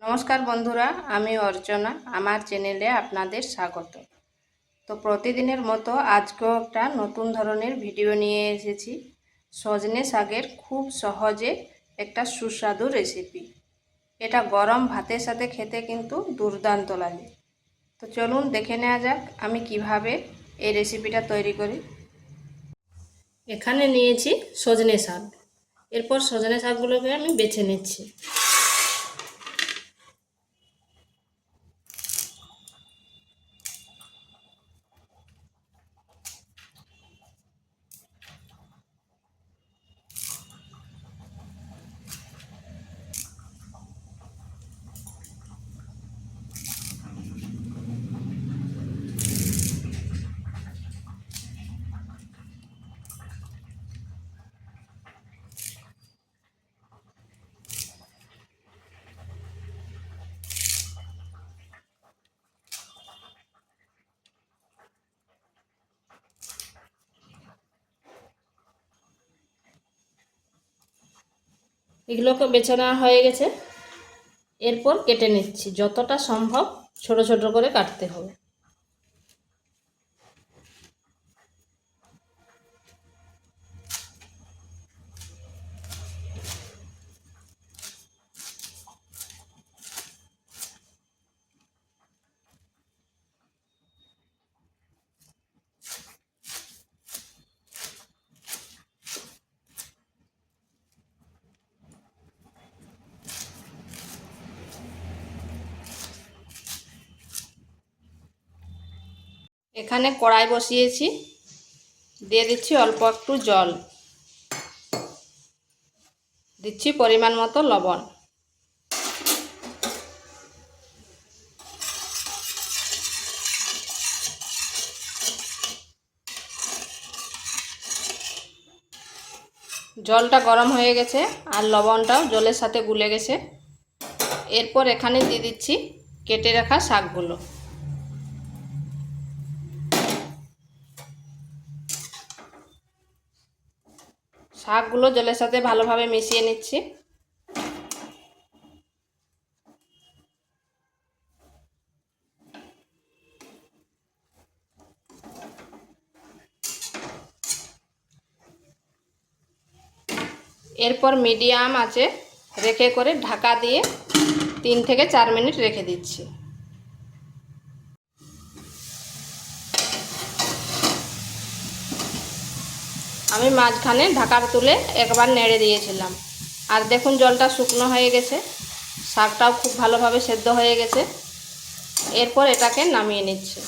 নমস্কার বন্ধুরা, আমি অর্চনা। আমার চ্যানেলে আপনাদের স্বাগত। তো প্রতিদিনের মতো আজকেও একটা নতুন ধরনের ভিডিও নিয়ে এসেছি। সজনে শাকের খুব সহজে একটা সুস্বাদু রেসিপি। এটা গরম ভাতের সাথে খেতে কিন্তু দুর্দান্ত লাগে। তো চলুন দেখে নেওয়া যাক আমি কিভাবে এই রেসিপিটা তৈরি করি। এখানে নিয়েছি সজনে শাক। এরপর সজনে শাকগুলোকে আমি বেছে নিচ্ছি। এগুলোকে বেছে নেওয়া হয়ে গেছে। এরপর কেটে নিচ্ছি, যতটা সম্ভব ছোট ছোট করে কাটতে হবে। এখানে কড়াই বসিয়েছি, দিয়ে দিচ্ছি অল্প একটু জল, দিচ্ছি পরিমাণ মতো লবণ। জলটা গরম হয়ে গেছে আর লবণটাও জলের সাথে গুলে গেছে। এরপর এখানে দিয়ে দিচ্ছি কেটে রাখা শাকগুলো। শাকগুলো জলের সাথে ভালোভাবে মিশিয়ে নিচ্ছি। এরপর মিডিয়াম আঁচে রেখে করে ঢাকা দিয়ে 3 থেকে 4 মিনিট রেখে দিচ্ছি। আমি মাঝখানে ঢাকার তুলে একবার নেড়ে দিয়েছিলাম। আর দেখুন জলটা শুকনো হয়ে গেছে, শাকটাও খুব ভালোভাবে সেদ্ধ হয়ে গেছে। এরপর এটাকে নামিয়ে নিচ্ছি।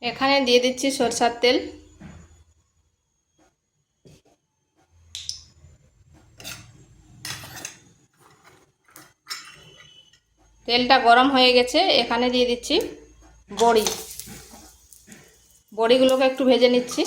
এখানে দিয়ে দিচ্ছি সরষের তেল। তেলটা গরম হয়ে গেছে, এখানে দিয়ে দিচ্ছি বড়ি। বড়িগুলোকে একটু ভেজে নিচ্ছি।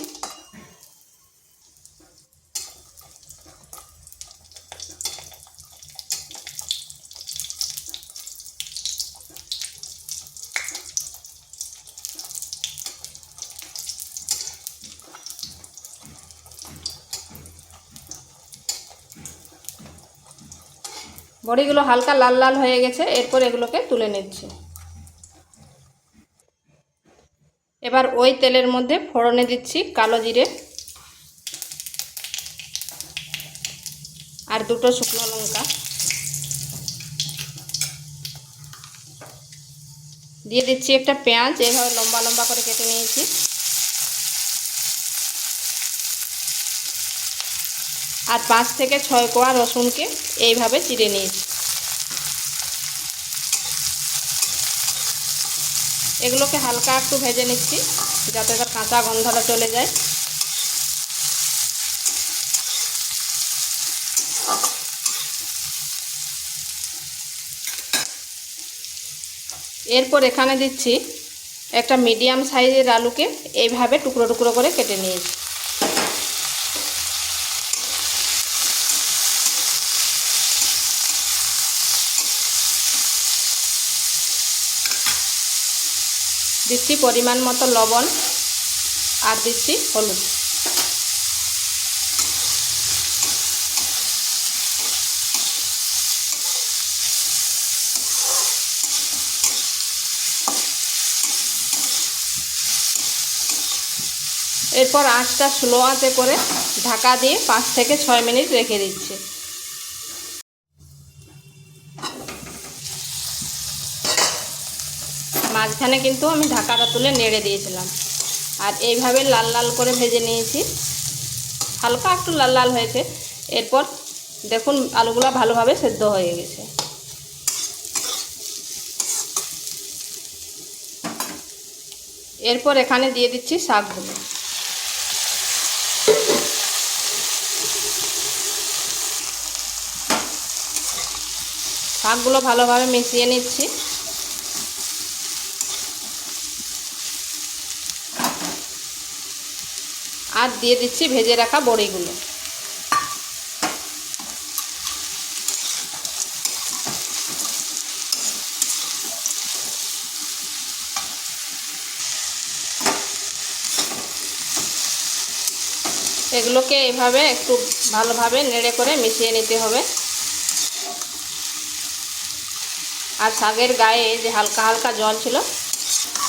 বড়িগুলো হালকা লাল লাল হয়ে গেছে, এরপর এগুলোকে তুলে নিচ্ছি। এবার ওই তেলের মধ্যে ফোড়নে দিচ্ছি কালো জিরে আর 2টো শুকনো লঙ্কা। দিয়ে দিচ্ছি একটা পেঁয়াজ, এইভাবে লম্বা লম্বা করে কেটে নিয়েছি। আর 5 থেকে 6 কোয়া রসুনকে এইভাবে চিড়ে নিয়েছি। এগুলোকে হালকা একটু ভেজে নিচ্ছি যাতে তার কাঁচা গন্ধটা চলে যায়। এরপর এখানে দিচ্ছি একটা মিডিয়াম সাইজের আলুকে এইভাবে টুকরো টুকরো করে কেটে নিয়েছি। দিচ্ছি পরিমাণ মতো লবণ আর দিচ্ছি হলুদ। এরপর আঁচটা স্লো আঁচে করে ঢাকা দিয়ে 5 থেকে 6 মিনিট রেখে দিচ্ছি। মাঝখানে কিন্তু আমি ঢাকাটা তুলে নেড়ে দিয়েছিলাম, আর এইভাবে লাল লাল করে ভেজে নিয়েছি। হালকা একটু লাল লাল হয়েছে। এরপর দেখুন আলুগুলো ভালোভাবে সেদ্ধ হয়ে গেছে। এরপর এখানে দিয়ে দিচ্ছি শাকগুলো। শাকগুলো ভালোভাবে মিশিয়ে নিচ্ছি। আর দিয়ে দিচ্ছি ভেজে রাখা বড়িগুলো। এগুলোকে এইভাবে একটু ভালোভাবে নেড়ে করে মিশিয়ে নিতে হবে। আর শাকের গায়ে যে হালকা হালকা জল ছিল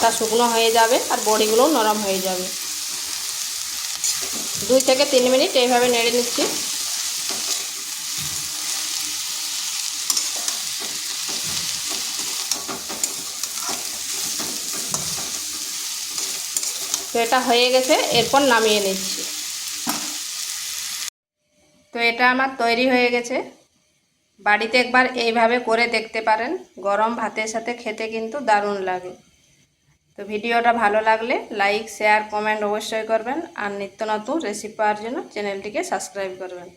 তা শুকনো হয়ে যাবে, আর বড়িগুলোও নরম হয়ে যাবে। 2 থেকে 3 মিনিট এইভাবে নেড়ে নিচ্ছি। তো এটা হয়ে গেছে, এরপর নামিয়ে নিচ্ছি। তো এটা আমার তৈরি হয়ে গেছে। বাড়িতে একবার এইভাবে করে দেখতে পারেন, গরম ভাতের সাথে খেতে কিন্তু দারুণ লাগে। তো ভিডিওটা ভালো লাগলে লাইক, শেয়ার, কমেন্ট অবশ্যই করবেন, আর নিত্য নতুন রেসিপি পাওয়ার জন্য চ্যানেলটিকে সাবস্ক্রাইব করবেন।